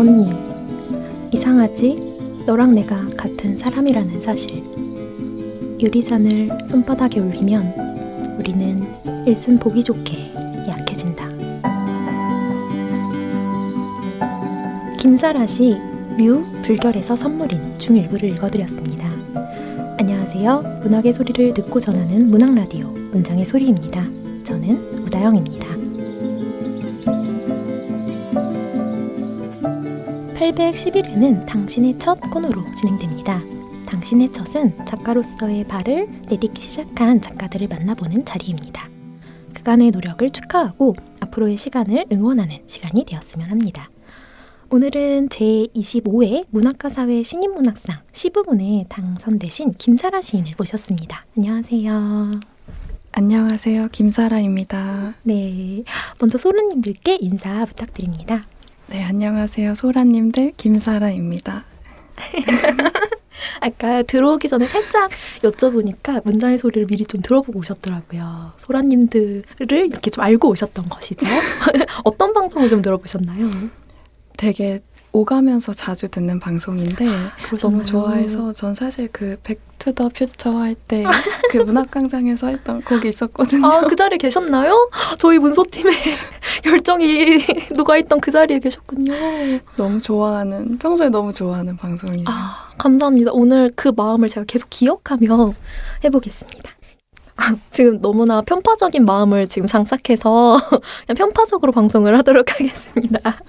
언니, 이상하지? 너랑 내가 같은 사람이라는 사실. 유리잔을 손바닥에 올리면 우리는 일순 보기 좋게 약해진다. 김사라 시 류 불결에서 선물인 중일부를 읽어드렸습니다. 안녕하세요. 문학의 소리를 듣고 전하는 문학라디오 문장의 소리입니다. 저는 오다영입니다. 811회는 당신의 첫 코너로 진행됩니다. 당신의 첫은 작가로서의 발을 내딛기 시작한 작가들을 만나보는 자리입니다. 그간의 노력을 축하하고 앞으로의 시간을 응원하는 시간이 되었으면 합니다. 오늘은 제25회 문학과사회 신인문학상 시부문에 당선되신 김사라 시인을 모셨습니다. 안녕하세요. 안녕하세요. 김사라입니다. 네, 먼저 소라님들께 인사 부탁드립니다. 네, 안녕하세요. 소라님들 김사라입니다. 아까 들어오기 전에 살짝 여쭤보니까 문장의 소리를 미리 좀 들어보고 오셨더라고요. 소라님들을 이렇게 좀 알고 오셨던 것이죠. 어떤 방송을 좀 들어보셨나요? 되게 오가면서 자주 듣는 방송인데 그러셨나요? 너무 좋아해서 전 사실 그 백투더퓨처 할 때 그 문학광장에서 했던 거기 있었거든요. 아, 그 자리에 계셨나요? 저희 문소팀에 열정이 누가 있던 그 자리에 계셨군요. 평소에 너무 좋아하는 방송이에요. 아, 감사합니다. 오늘 그 마음을 제가 계속 기억하며 해보겠습니다. 지금 너무나 편파적인 마음을 지금 장착해서 그냥 편파적으로 방송을 하도록 하겠습니다.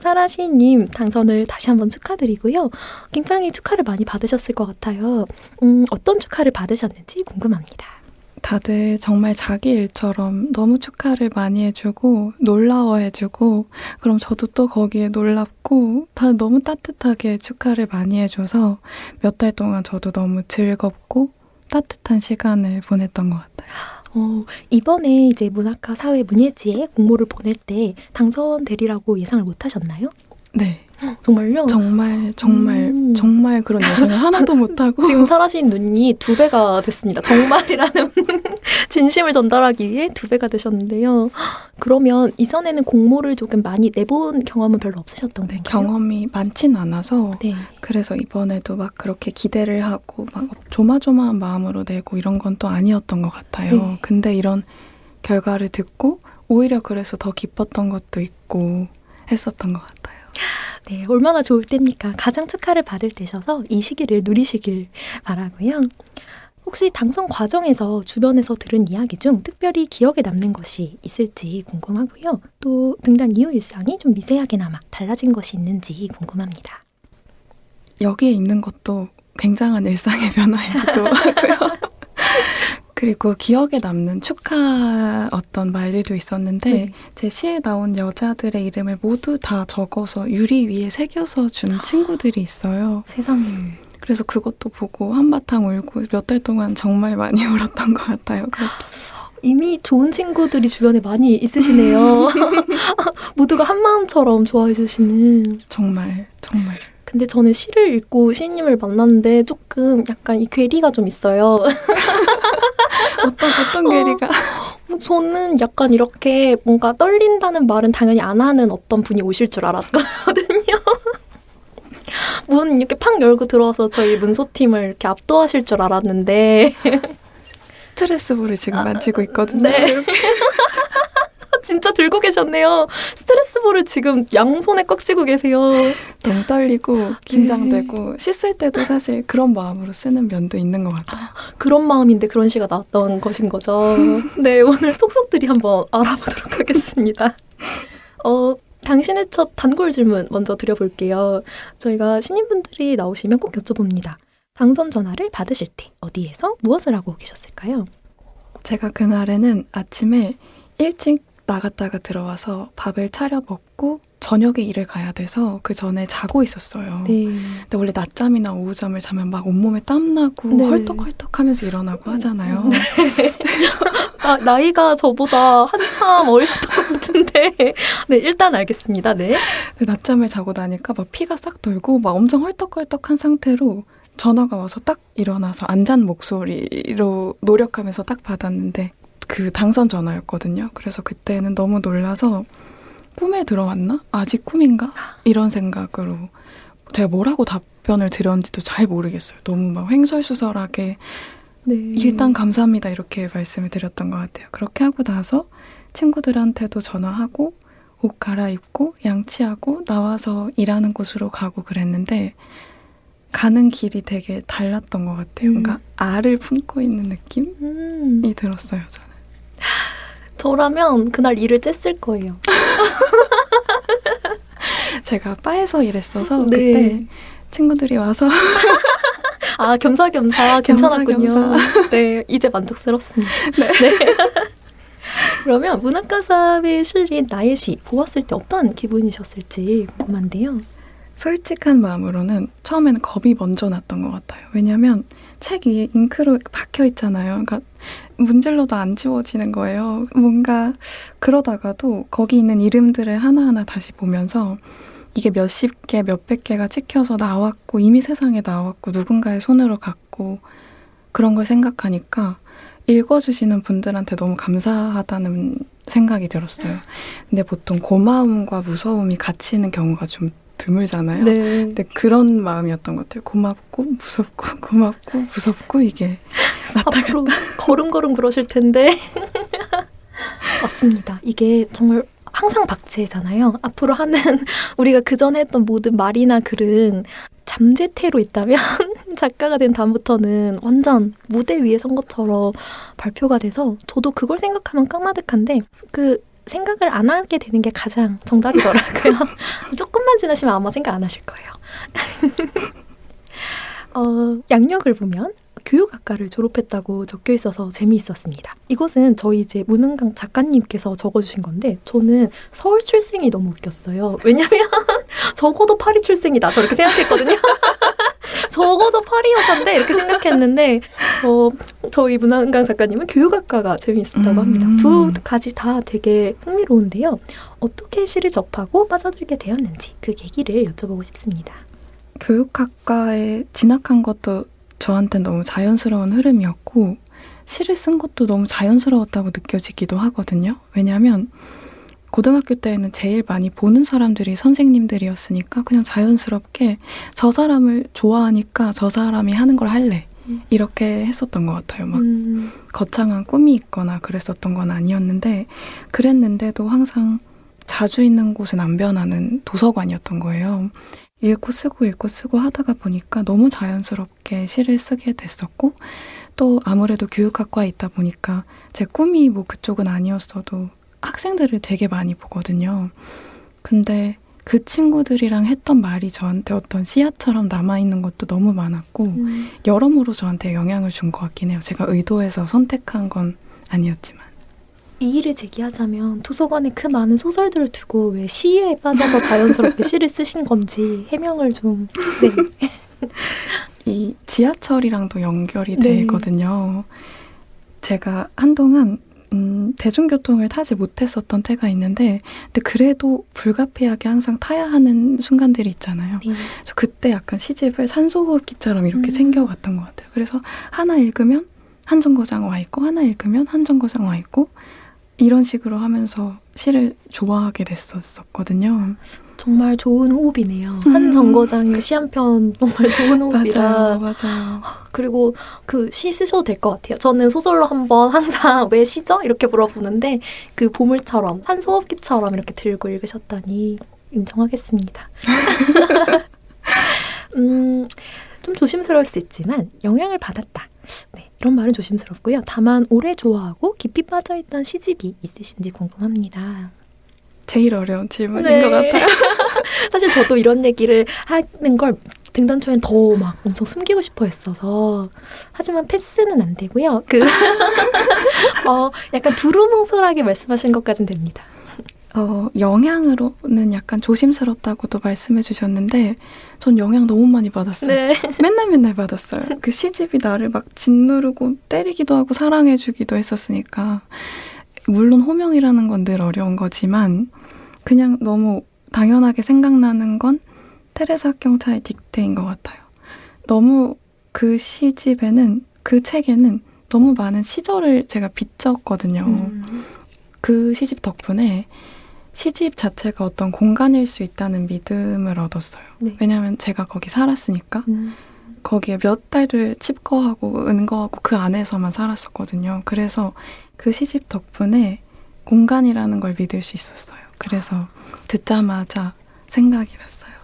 사라 시인님 당선을 다시 한번 축하드리고요. 굉장히 축하를 많이 받으셨을 것 같아요. 어떤 축하를 받으셨는지 궁금합니다. 다들 정말 자기 일처럼 너무 축하를 많이 해주고 놀라워해주고 그럼 저도 또 거기에 놀랍고 다들 너무 따뜻하게 축하를 많이 해줘서 몇 달 동안 저도 너무 즐겁고 따뜻한 시간을 보냈던 것 같아요. 이번에 이제 문학과 사회 문예지에 공모를 보낼 때 당선되리라고 예상을 못 하셨나요? 네. 정말요? 정말 그런 예상을 하나도 못하고 지금 사라 시인 눈이 2배가 됐습니다. 정말이라는 진심을 전달하기 위해 2배가 되셨는데요. 그러면 이전에는 공모를 조금 많이 내본 경험은 별로 없으셨던 건가요? 경험이 많진 않아서 네. 그래서 이번에도 막 그렇게 기대를 하고 막 조마조마한 마음으로 내고 이런 건 또 아니었던 것 같아요. 네. 근데 이런 결과를 듣고 오히려 그래서 더 기뻤던 것도 있고 했었던 것 같아요. 네, 얼마나 좋을 때입니까? 가장 축하를 받을 때셔서 이 시기를 누리시길 바라고요. 혹시 당선 과정에서 주변에서 들은 이야기 중 특별히 기억에 남는 것이 있을지 궁금하고요. 또 등단 이후 일상이 좀 미세하게나마 달라진 것이 있는지 궁금합니다. 여기에 있는 것도 굉장한 일상의 변화이기도 하고요. 그리고 기억에 남는 축하 어떤 말들도 있었는데 네. 제 시에 나온 여자들의 이름을 모두 다 적어서 유리 위에 새겨서 준 친구들이 있어요. 세상에. 그래서 그것도 보고 한바탕 울고 몇 달 동안 정말 많이 울었던 것 같아요. 이미 좋은 친구들이 주변에 많이 있으시네요. 모두가 한마음처럼 좋아해 주시는. 정말. 근데 저는 시를 읽고 시인님을 만났는데 조금 약간 이 괴리가 좀 있어요. 어떤 괴리가? 저는 약간 이렇게 뭔가 떨린다는 말은 당연히 안 하는 어떤 분이 오실 줄 알았거든요. 문 이렇게 팍 열고 들어와서 저희 문소팀을 이렇게 압도하실 줄 알았는데 스트레스볼을 지금 만지고 있거든요. 네. 이렇게. 진짜 들고 계셨네요. 스트레스볼을 지금 양손에 꽉 쥐고 계세요. 너무 떨리고 긴장되고 씻을 때도 사실 그런 마음으로 쓰는 면도 있는 것 같아요. 그런 마음인데 그런 시가 나왔던 것인 거죠. 네, 오늘 속속들이 한번 알아보도록 하겠습니다. 당신의 첫 단골 질문 먼저 드려볼게요. 저희가 신인분들이 나오시면 꼭 여쭤봅니다. 당선 전화를 받으실 때 어디에서 무엇을 하고 계셨을까요? 제가 그날에는 아침에 일찍 나갔다가 들어와서 밥을 차려 먹고 저녁에 일을 가야 돼서 그 전에 자고 있었어요. 네. 근데 원래 낮잠이나 오후잠을 자면 막 온몸에 땀나고 네. 헐떡헐떡 하면서 일어나고 하잖아요. 네. 나이가 저보다 한참 어리셨던 것 같은데. 네, 일단 알겠습니다. 네. 낮잠을 자고 나니까 막 피가 싹 돌고 막 엄청 헐떡헐떡한 상태로 전화가 와서 딱 일어나서 안 잔 목소리로 노력하면서 딱 받았는데 그 당선 전화였거든요. 그래서 그때는 너무 놀라서 꿈에 들어왔나? 아직 꿈인가? 이런 생각으로 제가 뭐라고 답변을 드렸는지도 잘 모르겠어요. 너무 막 횡설수설하게 네. 일단 감사합니다 이렇게 말씀을 드렸던 것 같아요. 그렇게 하고 나서 친구들한테도 전화하고 옷 갈아입고 양치하고 나와서 일하는 곳으로 가고 그랬는데 가는 길이 되게 달랐던 것 같아요. 뭔가 알을 품고 있는 느낌이 들었어요. 저는. 저라면 그날 일을 쬐을 거예요. 제가 바에서 일했어서 네. 그때 친구들이 와서 아, 겸사겸사 괜찮았군요. 겸사겸사. 네, 이제 만족스럽습니다. 네. 그러면 문학가사에 실린 나의 시 보았을 때 어떤 기분이셨을지 궁금한데요. 솔직한 마음으로는 처음에는 겁이 먼저 났던 것 같아요. 왜냐하면 책 위에 잉크로 박혀 있잖아요. 그러니까 문질러도 안 지워지는 거예요. 뭔가 그러다가도 거기 있는 이름들을 하나하나 다시 보면서 이게 몇십 개, 몇백 개가 찍혀서 나왔고 이미 세상에 나왔고 누군가의 손으로 갔고 그런 걸 생각하니까 읽어주시는 분들한테 너무 감사하다는 생각이 들었어요. 근데 보통 고마움과 무서움이 같이 있는 경우가 좀 드물잖아요. 네. 근데 그런 마음이었던 것 같아요. 고맙고 무섭고 고맙고 무섭고 이게 앞으로 걸음걸음 그러실 텐데. 맞습니다. 이게 정말 항상 박제잖아요. 앞으로 하는 우리가 그전에 했던 모든 말이나 글은 잠재태로 있다면 작가가 된 다음부터는 완전 무대 위에 선 것처럼 발표가 돼서 저도 그걸 생각하면 까마득한데 그 생각을 안 하게 되는 게 가장 정답이더라고요. 조금만 지나시면 아마 생각 안 하실 거예요. 양력을 보면 교육학과를 졸업했다고 적혀 있어서 재미있었습니다. 이것은 저희 이제 문은강 작가님께서 적어주신 건데 저는 서울 출생이 너무 웃겼어요. 왜냐면 적어도 파리 출생이다 저렇게 생각했거든요. 적어도 파리 여자인데 이렇게 생각했는데 저희 문은강 작가님은 교육학과가 재미있었다고 합니다. 두 가지 다 되게 흥미로운데요. 어떻게 시를 접하고 빠져들게 되었는지 그 계기를 여쭤보고 싶습니다. 교육학과에 진학한 것도 저한테는 너무 자연스러운 흐름이었고 시를 쓴 것도 너무 자연스러웠다고 느껴지기도 하거든요. 왜냐하면 고등학교 때에는 제일 많이 보는 사람들이 선생님들이었으니까 그냥 자연스럽게 저 사람을 좋아하니까 저 사람이 하는 걸 할래. 이렇게 했었던 것 같아요. 막 거창한 꿈이 있거나 그랬었던 건 아니었는데 그랬는데도 항상 자주 있는 곳은 안 변하는 도서관이었던 거예요. 읽고 쓰고 하다가 보니까 너무 자연스럽게 시를 쓰게 됐었고 또 아무래도 교육학과에 있다 보니까 제 꿈이 뭐 그쪽은 아니었어도 학생들을 되게 많이 보거든요. 근데 그 친구들이랑 했던 말이 저한테 어떤 씨앗처럼 남아있는 것도 너무 많았고 여러모로 저한테 영향을 준 것 같긴 해요. 제가 의도해서 선택한 건 아니었지만. 이의를 제기하자면 도서관에 그 많은 소설들을 두고 왜 시에 빠져서 자연스럽게 시를 쓰신 건지 해명을 좀... 네. 이 지하철이랑도 연결이 네. 되거든요. 제가 한동안 대중교통을 타지 못했었던 때가 있는데 근데 그래도 불가피하게 항상 타야 하는 순간들이 있잖아요. 네. 그래서 그때 약간 시집을 산소호흡기처럼 이렇게 챙겨갔던 것 같아요. 그래서 하나 읽으면 한 정거장 와 있고 하나 읽으면 한 정거장 와 있고 이런 식으로 하면서 시를 좋아하게 됐었거든요. 정말 좋은 호흡이네요. 한 정거장에 시 한 편 정말 좋은 호흡이라. 맞아요. 그리고 그 시 쓰셔도 될 것 같아요. 저는 소설로 한번 항상 왜 시죠? 이렇게 물어보는데 그 보물처럼 산소호흡기처럼 이렇게 들고 읽으셨다니 인정하겠습니다. 좀 조심스러울 수 있지만 영향을 받았다. 네, 이런 말은 조심스럽고요. 다만 오래 좋아하고 깊이 빠져있던 시집이 있으신지 궁금합니다. 제일 어려운 질문인 네. 것 같아요. 사실 저도 이런 얘기를 하는 걸 등단초엔 더 막 엄청 숨기고 싶어 했어서 하지만 패스는 안 되고요. 약간 두루뭉술하게 말씀하신 것까진 됩니다. 영향으로는 약간 조심스럽다고도 말씀해 주셨는데 전 영향 너무 많이 받았어요. 네. 맨날 받았어요. 그 시집이 나를 막 짓누르고 때리기도 하고 사랑해 주기도 했었으니까 물론 호명이라는 건 늘 어려운 거지만 그냥 너무 당연하게 생각나는 건 테레사 경차의 딕테인 것 같아요. 너무 그 시집에는 그 책에는 너무 많은 시절을 제가 비쳤거든요. 그 시집 덕분에 시집 자체가 어떤 공간일 수 있다는 믿음을 얻었어요. 네. 왜냐하면 제가 거기 살았으니까 거기에 몇 달을 칩거하고 은거하고 그 안에서만 살았었거든요. 그래서 그 시집 덕분에 공간이라는 걸 믿을 수 있었어요. 그래서 듣자마자 생각이 났어요.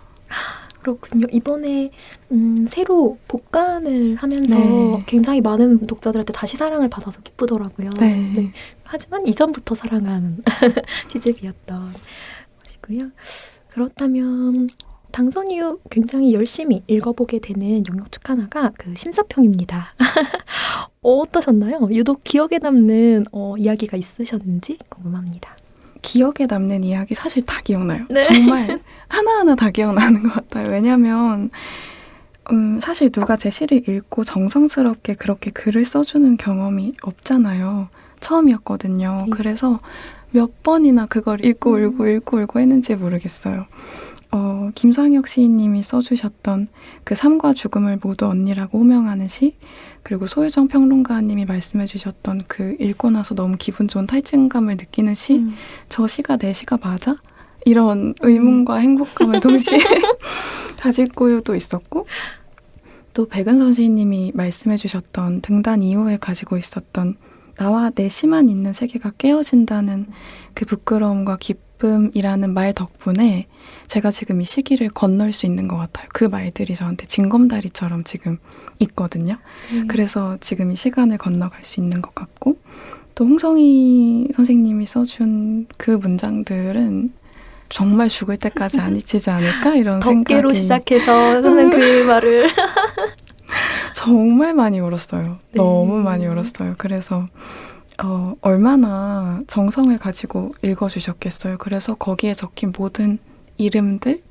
그렇군요. 이번에 새로 복간을 하면서 네. 굉장히 많은 독자들한테 다시 사랑을 받아서 기쁘더라고요. 네. 하지만 이전부터 사랑한 시집이었던 것이고요. 그렇다면 당선 이후 굉장히 열심히 읽어보게 되는 영역 중 하나가 그 심사평입니다. 어떠셨나요? 유독 기억에 남는 이야기가 있으셨는지 궁금합니다. 기억에 남는 이야기 사실 다 기억나요. 네. 정말 하나하나 다 기억나는 것 같아요. 왜냐하면 사실 누가 제 시를 읽고 정성스럽게 그렇게 글을 써주는 경험이 없잖아요. 처음이었거든요. 그래서 몇 번이나 그걸 읽고 했는지 모르겠어요. 김상혁 시인님이 써주셨던 그 삶과 죽음을 모두 언니라고 호명하는 시, 그리고 소유정 평론가님이 말씀해 주셨던 그 읽고 나서 너무 기분 좋은 탈진감을 느끼는 시, 저 시가 내 시가 맞아? 이런 의문과 행복감을 동시에 가지고도 있었고, 또 백은선 시인님이 말씀해 주셨던 등단 이후에 가지고 있었던 나와 내 시만 있는 세계가 깨어진다는 그 부끄러움과 기쁨이라는 말 덕분에 제가 지금 이 시기를 건널 수 있는 것 같아요. 그 말들이 저한테 징검다리처럼 지금 있거든요. 그래서 지금 이 시간을 건너갈 수 있는 것 같고, 또 홍성희 선생님이 써준 그 문장들은 정말 죽을 때까지 안 잊히지 않을까 이런 덮개로 생각이 시작해서 저는 그 말을 정말 많이 울었어요. 네. 너무 많이 울었어요. 그래서 얼마나 정성을 가지고 읽어주셨겠어요. 그래서 거기에 적힌 모든 이름들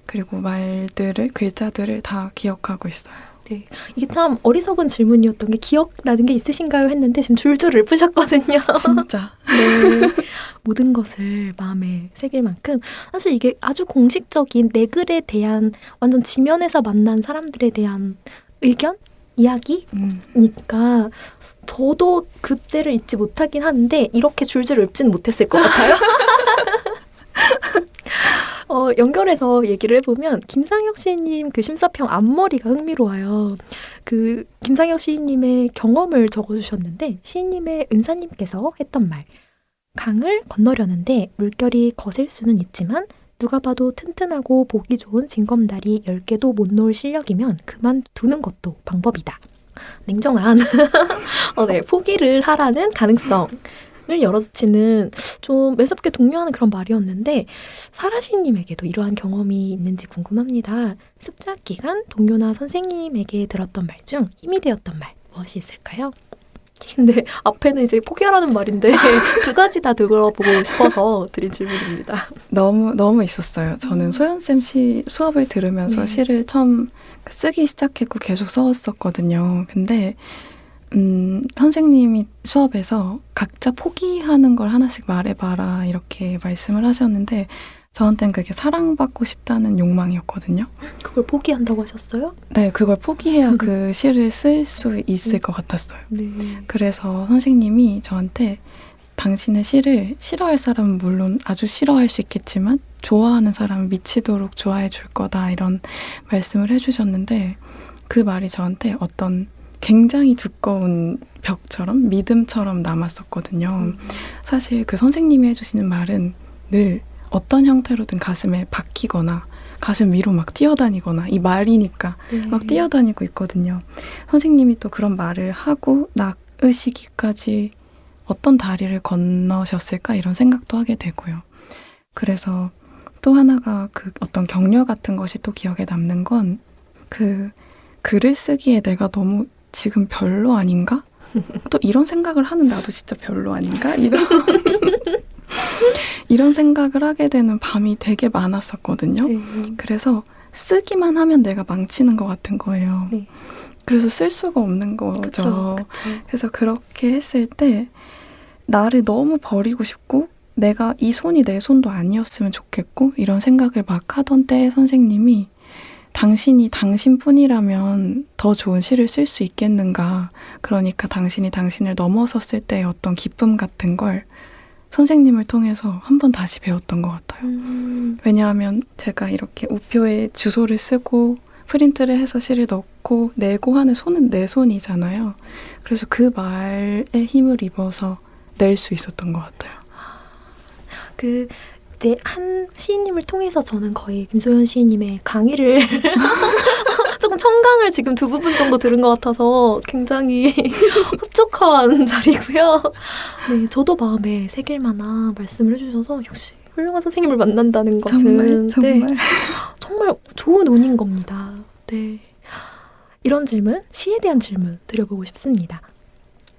그리고 말들을 글자들을 다 기억하고 있어요. 네, 이게 참 어리석은 질문이었던 게 기억나는 게 있으신가요? 했는데 지금 줄줄 읊으셨거든요. 진짜. 네. 모든 것을 마음에 새길 만큼 사실 이게 아주 공식적인 내 글에 대한 완전 지면에서 만난 사람들에 대한 의견? 이야기니까 저도 그때를 잊지 못하긴 하는데 이렇게 줄줄 읊지는 못했을 것 같아요. 연결해서 얘기를 해보면 김상혁 시인님 그 심사평 앞머리가 흥미로워요. 그 김상혁 시인님의 경험을 적어주셨는데 시인님의 은사님께서 했던 말, 강을 건너려는데 물결이 거셀 수는 있지만 누가 봐도 튼튼하고 보기 좋은 징검다리 10개도 못 놓을 실력이면 그만두는 것도 방법이다. 냉정한 네, 포기를 하라는 가능성을 열어젖히는 좀 매섭게 독려하는 그런 말이었는데 사라시님에게도 이러한 경험이 있는지 궁금합니다. 습작 기간 동료나 선생님에게 들었던 말 중 힘이 되었던 말 무엇이 있을까요? 근데 앞에는 이제 포기하라는 말인데 두 가지 다 들어보고 싶어서 드린 질문입니다. 너무 있었어요. 저는 소연쌤 시 수업을 들으면서 네. 시를 처음 쓰기 시작했고 계속 써왔었거든요. 근데 선생님이 수업에서 각자 포기하는 걸 하나씩 말해봐라 이렇게 말씀을 하셨는데 저한테는 그게 사랑받고 싶다는 욕망이었거든요. 그걸 포기한다고 하셨어요? 네, 그걸 포기해야 그 시를 쓸 수 있을 것 같았어요. 네. 그래서 선생님이 저한테 당신의 시를 싫어할 사람은 물론 아주 싫어할 수 있겠지만 좋아하는 사람은 미치도록 좋아해 줄 거다 이런 말씀을 해주셨는데 그 말이 저한테 어떤 굉장히 두꺼운 벽처럼 믿음처럼 남았었거든요. 사실 그 선생님이 해주시는 말은 늘 어떤 형태로든 가슴에 박히거나 가슴 위로 막 뛰어다니거나 이 말이니까 막 뛰어다니고 있거든요. 선생님이 또 그런 말을 하고 낳으시기까지 어떤 다리를 건너셨을까 이런 생각도 하게 되고요. 그래서 또 하나가 그 어떤 격려 같은 것이 또 기억에 남는 건 그 글을 쓰기에 내가 너무 지금 별로 아닌가? 또 이런 생각을 하는 나도 진짜 별로 아닌가? 이런 생각을 하게 되는 밤이 되게 많았었거든요. 네. 그래서 쓰기만 하면 내가 망치는 것 같은 거예요. 네. 그래서 쓸 수가 없는 거죠. 그쵸. 그래서 그렇게 했을 때 나를 너무 버리고 싶고 내가 이 손이 내 손도 아니었으면 좋겠고 이런 생각을 막 하던 때에 선생님이 당신이 당신뿐이라면 더 좋은 시를 쓸 수 있겠는가. 그러니까 당신이 당신을 넘어섰을 때의 어떤 기쁨 같은 걸 선생님을 통해서 한 번 다시 배웠던 것 같아요. 왜냐하면 제가 이렇게 우표에 주소를 쓰고 프린트를 해서 실을 넣고 내고 하는 손은 내 손이잖아요. 그래서 그 말에 힘을 입어서 낼 수 있었던 것 같아요. 이제 한 시인님을 통해서 저는 거의 김소연 시인님의 강의를 조금 첨강을 지금 두 부분 정도 들은 것 같아서 굉장히 흡족한 자리고요. 네, 저도 마음에 새길 만한 말씀을 해주셔서 역시 훌륭한 선생님을 만난다는 것은 정말 네, 정말 좋은 운인 겁니다. 네, 이런 질문, 시에 대한 질문 드려보고 싶습니다.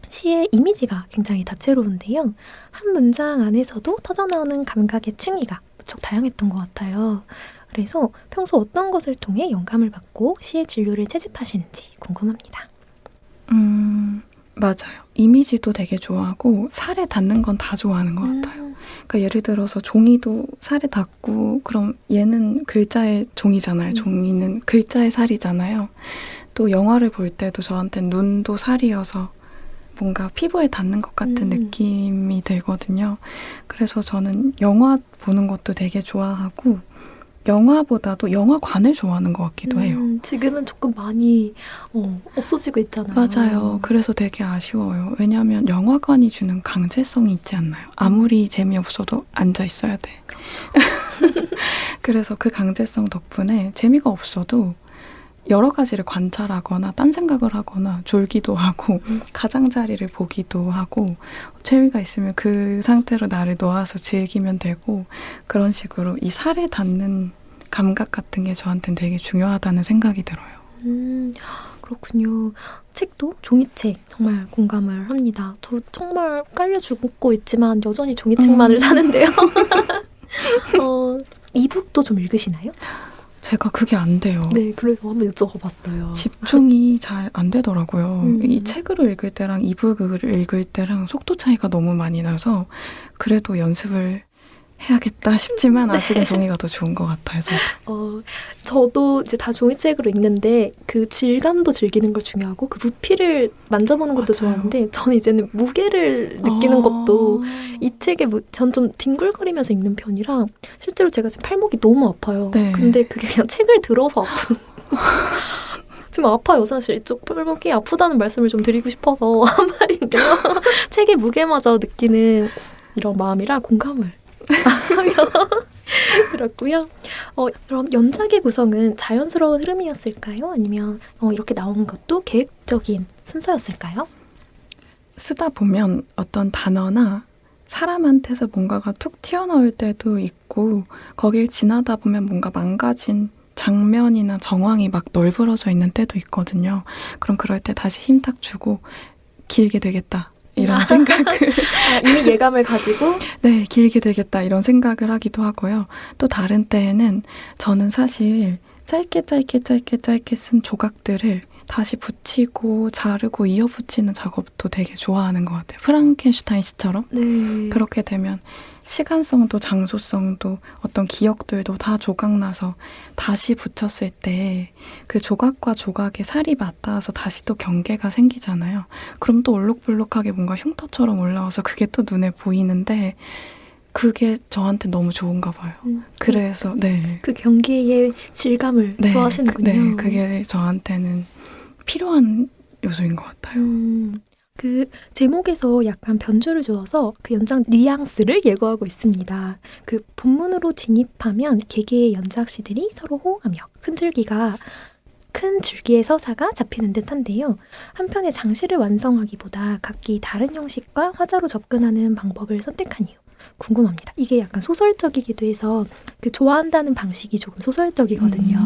시의 이미지가 굉장히 다채로운데요. 한 문장 안에서도 터져나오는 감각의 층위가 무척 다양했던 것 같아요. 그래서 평소 어떤 것을 통해 영감을 받고 시의 진료를 채집하시는지 궁금합니다. 맞아요. 이미지도 되게 좋아하고 살에 닿는 건 다 좋아하는 것 같아요. 그러니까 예를 들어서 종이도 살에 닿고 그럼 얘는 글자의 종이잖아요. 종이는 글자의 살이잖아요. 또 영화를 볼 때도 저한테는 눈도 살이어서 뭔가 피부에 닿는 것 같은 느낌이 들거든요. 그래서 저는 영화 보는 것도 되게 좋아하고 영화보다도 영화관을 좋아하는 것 같기도 해요. 지금은 조금 많이 없어지고 있잖아요. 맞아요. 그래서 되게 아쉬워요. 왜냐하면 영화관이 주는 강제성이 있지 않나요? 아무리 재미없어도 앉아 있어야 돼. 그렇죠. 그래서 그 강제성 덕분에 재미가 없어도 여러 가지를 관찰하거나 딴 생각을 하거나 졸기도 하고 가장자리를 보기도 하고 재미가 있으면 그 상태로 나를 놓아서 즐기면 되고 그런 식으로 이 살에 닿는 감각 같은 게 저한테는 되게 중요하다는 생각이 들어요. 그렇군요. 책도 종이책 정말 공감을 합니다. 저 정말 깔려 죽고 있지만 여전히 종이책만을 사는데요. 이북도 좀 읽으시나요? 제가 그게 안 돼요. 네, 그래서 한번 여쭤봐봤어요. 집중이 잘 안 되더라고요. 이 책으로 읽을 때랑 이북을 읽을 때랑 속도 차이가 너무 많이 나서 그래도 연습을 해야겠다 싶지만 아직은 종이가 더 좋은 것 같아요. 저도 이제 다 종이책으로 읽는데 그 질감도 즐기는 걸 중요하고 그 부피를 만져보는 것도 맞아요. 좋아하는데 저는 이제는 무게를 느끼는 것도 이 책에 전 좀 뒹굴거리면서 읽는 편이라 실제로 제가 지금 팔목이 너무 아파요. 네. 근데 그게 그냥 책을 들어서 아픈 지금 아파요. 사실 이쪽 팔목이 아프다는 말씀을 좀 드리고 싶어서 한 말인데요. 책의 무게마저 느끼는 이런 마음이라 공감을 하며 그렇고요. 그럼 연작의 구성은 자연스러운 흐름이었을까요? 아니면 이렇게 나온 것도 계획적인 순서였을까요? 쓰다 보면 어떤 단어나 사람한테서 뭔가가 툭 튀어나올 때도 있고 거길 지나다 보면 뭔가 망가진 장면이나 정황이 막 널브러져 있는 때도 있거든요. 그럼 그럴 때 다시 힘 딱 주고 길게 되겠다. 이런 생각을 이미 예감을 가지고 네, 길게 되겠다 이런 생각을 하기도 하고요. 또 다른 때에는 저는 사실 짧게 쓴 조각들을 다시 붙이고 자르고 이어붙이는 작업도 되게 좋아하는 것 같아요. 프랑켄슈타인 씨처럼 네. 그렇게 되면 시간성도 장소성도 어떤 기억들도 다 조각나서 다시 붙였을 때 그 조각과 조각의 살이 맞닿아서 다시 또 경계가 생기잖아요. 그럼 또 올록블록하게 뭔가 흉터처럼 올라와서 그게 또 눈에 보이는데 그게 저한테 너무 좋은가 봐요. 그래서 네. 그 경계의 질감을 네, 좋아하시는군요. 네, 그게 저한테는 필요한 요소인 것 같아요. 그 제목에서 약간 변주를 주어서 그 연장 뉘앙스를 예고하고 있습니다. 그 본문으로 진입하면 개개의 연작시들이 서로 호응하며 큰 줄기의 서사가 잡히는 듯한데요. 한편의 장시를 완성하기보다 각기 다른 형식과 화자로 접근하는 방법을 선택한 이유 궁금합니다. 이게 약간 소설적이기도 해서 그 좋아한다는 방식이 조금 소설적이거든요.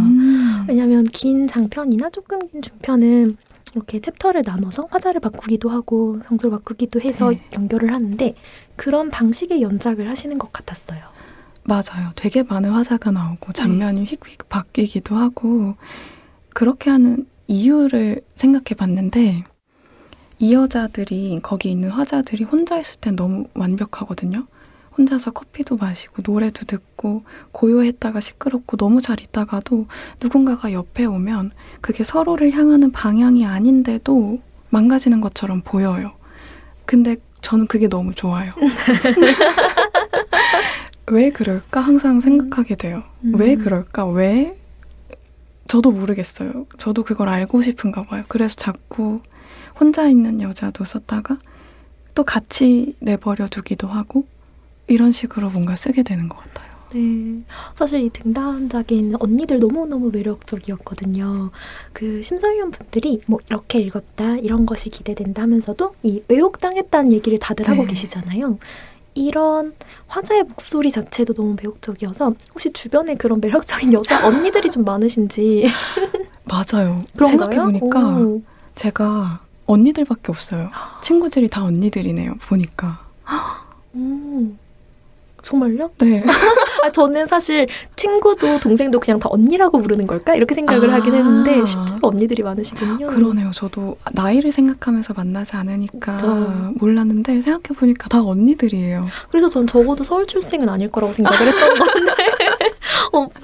왜냐하면 긴 장편이나 조금 긴 중편은 이렇게 챕터를 나눠서 화자를 바꾸기도 하고 성조를 바꾸기도 해서 네. 연결을 하는데 그런 방식의 연작을 하시는 것 같았어요. 맞아요. 되게 많은 화자가 나오고 장면이 휙휙 바뀌기도 하고 그렇게 하는 이유를 생각해 봤는데 이 여자들이 거기 있는 화자들이 혼자 있을 땐 너무 완벽하거든요. 혼자서 커피도 마시고 노래도 듣고 고요했다가 시끄럽고 너무 잘 있다가도 누군가가 옆에 오면 그게 서로를 향하는 방향이 아닌데도 망가지는 것처럼 보여요. 근데 저는 그게 너무 좋아요. 왜 그럴까 항상 생각하게 돼요. 왜 그럴까? 왜? 저도 모르겠어요. 저도 그걸 알고 싶은가 봐요. 그래서 자꾸 혼자 있는 여자도 썼다가 또 같이 내버려 두기도 하고 이런 식으로 뭔가 쓰게 되는 것 같아요. 네, 사실 이 등단작인 언니들 너무너무 매력적이었거든요. 그 심사위원 분들이 뭐 이렇게 읽었다, 이런 것이 기대된다 하면서도 이 매혹당했다는 얘기를 다들 하고 계시잖아요. 이런 화자의 목소리 자체도 너무 매혹적이어서 혹시 주변에 그런 매력적인 여자 언니들이 좀 많으신지. 맞아요. 그런가요? 생각해보니까 오. 제가 언니들밖에 없어요. 친구들이 다 언니들이네요. 보니까. 정말요? 네. 아, 저는 사실 친구도 동생도 그냥 다 언니라고 부르는 걸까? 이렇게 생각을 하긴 했는데 실제로 언니들이 많으시군요. 그러네요. 저도 나이를 생각하면서 만나지 않으니까 그쵸. 몰랐는데 생각해보니까 다 언니들이에요. 그래서 전 적어도 서울 출생은 아닐 거라고 생각을 했던 건데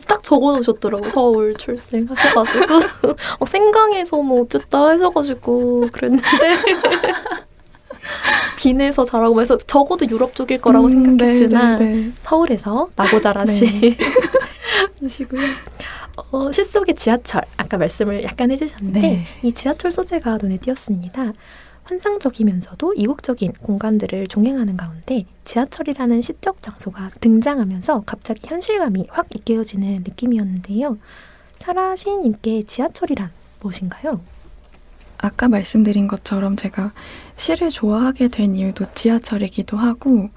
딱 적어놓으셨더라고. 서울 출생 하셔가지고 생강에서 뭐 어쨌다 하셔가지고 그랬는데 빈에서 자라고 해서 적어도 유럽 쪽일 거라고 생각했으나 네. 서울에서 나고 자라신 시고요. 시 속의 지하철 아까 말씀을 약간 해주셨는데 네. 이 지하철 소재가 눈에 띄었습니다. 환상적이면서도 이국적인 공간들을 종행하는 가운데 지하철이라는 시적 장소가 등장하면서 갑자기 현실감이 확 느껴지는 느낌이었는데요. 사라 시인님께 지하철이란 무엇인가요? 아까 말씀드린 것처럼 제가 시를 좋아하게 된 이유도 지하철이기도 하고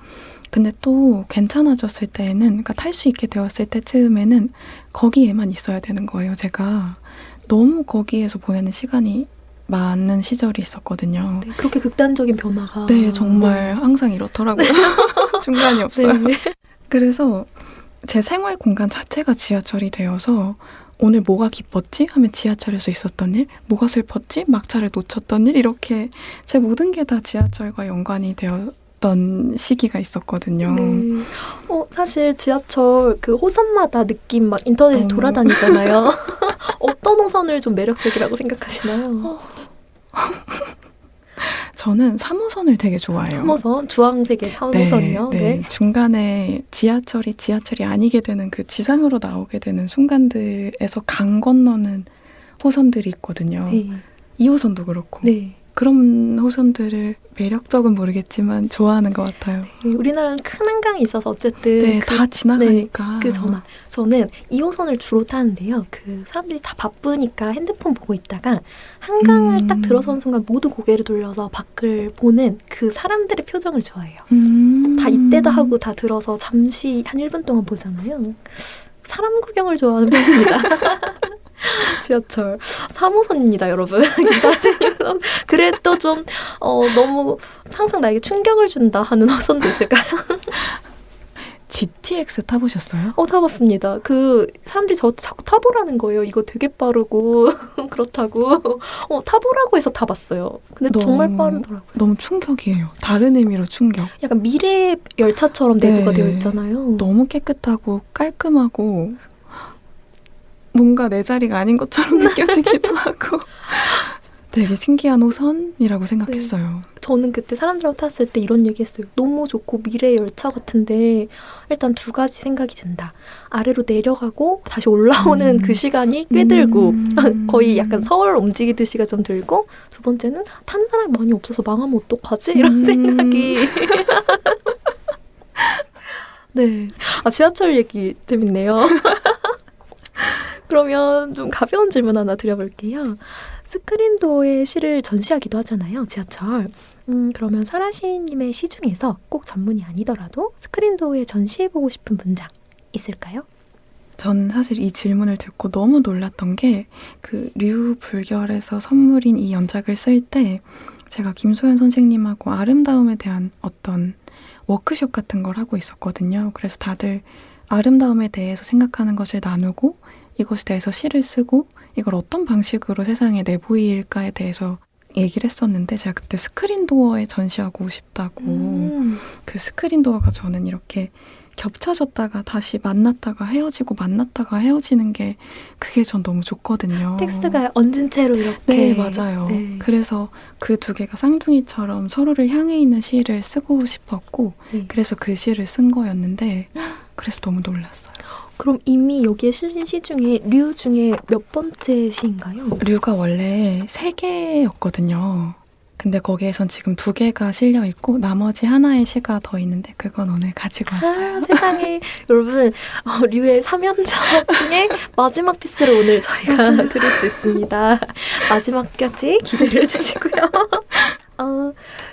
근데 또 괜찮아졌을 때에는 그러니까 탈 수 있게 되었을 때쯤에는 거기에만 있어야 되는 거예요. 제가 너무 거기에서 보내는 시간이 많은 시절이 있었거든요. 네, 그렇게 극단적인 변화가 네, 정말 항상 이렇더라고요. 중간이 없어요. 네. 그래서 제 생활 공간 자체가 지하철이 되어서 오늘 뭐가 기뻤지? 하면 지하철에서 있었던 일, 뭐가 슬펐지? 막차를 놓쳤던 일, 이렇게 제 모든 게 다 지하철과 연관이 되었던 시기가 있었거든요. 네. 사실 지하철 그 호선마다 느낌 막 인터넷에 돌아다니잖아요. 어떤 호선을 좀 매력적이라고 생각하시나요? 저는 3호선을 되게 좋아해요. 3호선, 주황색의 3호선이요. 네. 중간에 지하철이 아니게 되는 그 지상으로 나오게 되는 순간들에서 강 건너는 호선들이 있거든요. 네. 2호선도 그렇고. 네. 그런 호선들을 매력적은 모르겠지만 좋아하는 것 같아요. 네. 우리나라는 큰 한강이 있어서 어쨌든 네, 다 지나가니까. 그 저는 2호선을 주로 타는데요. 그 사람들이 다 바쁘니까 핸드폰 보고 있다가 한강을 딱 들어선 순간 모두 고개를 돌려서 밖을 보는 그 사람들의 표정을 좋아해요. 다 이때다 하고 다 들어서 잠시 한 1분 동안 보잖아요. 사람 구경을 좋아하는 편입니다. 지하철 3호선입니다, 여러분. 그래도 좀 너무 항상 나에게 충격을 준다 하는 호선도 있을까요? GTX 타보셨어요? 타봤습니다. 그 사람들이 저 자꾸 타보라는 거예요. 이거 되게 빠르고 그렇다고 타보라고 해서 타봤어요. 근데 정말 빠르더라고요. 너무 충격이에요. 다른 의미로 충격. 약간 미래 열차처럼 내부가 되어 있잖아요. 너무 깨끗하고 깔끔하고 뭔가 내 자리가 아닌 것처럼 느껴지기도 하고 되게 신기한 호선이라고 생각했어요. 저는 그때 사람들하고 탔을 때 이런 얘기했어요. 너무 좋고 미래 열차 같은데 일단 두 가지 생각이 든다. 아래로 내려가고 다시 올라오는 그 시간이 꽤 들고 거의 약간 서울 움직이듯이가 좀 들고 두 번째는 타는 사람이 많이 없어서 망하면 어떡하지? 이런 생각이 네. 지하철 얘기 재밌네요. 그러면 좀 가벼운 질문 하나 드려볼게요. 스크린도어의 시를 전시하기도 하잖아요, 지하철. 그러면 사라 시인님의 시 중에서 꼭 전문이 아니더라도 스크린도어에 전시해보고 싶은 문장 있을까요? 전 사실 이 질문을 듣고 너무 놀랐던 게 그 류불결에서 선물인 이 연작을 쓸 때 제가 김소연 선생님하고 아름다움에 대한 어떤 워크숍 같은 걸 하고 있었거든요. 그래서 다들 아름다움에 대해서 생각하는 것을 나누고 이것에 대해서 시를 쓰고 이걸 어떤 방식으로 세상에 내보일까에 대해서 얘기를 했었는데 제가 그때 스크린도어에 전시하고 싶다고 그 스크린도어가 저는 이렇게 겹쳐졌다가 다시 만났다가 헤어지고 만났다가 헤어지는 게 그게 전 너무 좋거든요. 텍스트가 얹은 채로 이렇게. 네, 맞아요. 네. 그래서 그 두 개가 쌍둥이처럼 서로를 향해 있는 시를 쓰고 싶었고 네. 그래서 그 시를 쓴 거였는데 그래서 너무 놀랐어요. 그럼 이미 여기에 실린 시 중에 류 중에 몇 번째 시인가요? 류가 원래 3개였거든요. 근데 거기에선 지금 2개가 실려 있고 나머지 하나의 시가 더 있는데 그건 오늘 가지고 왔어요. 아, 세상에. 여러분, 류의 3연작 중에 마지막 피스를 오늘 저희가 드릴 수 있습니다. 마지막까지 기대를 해주시고요.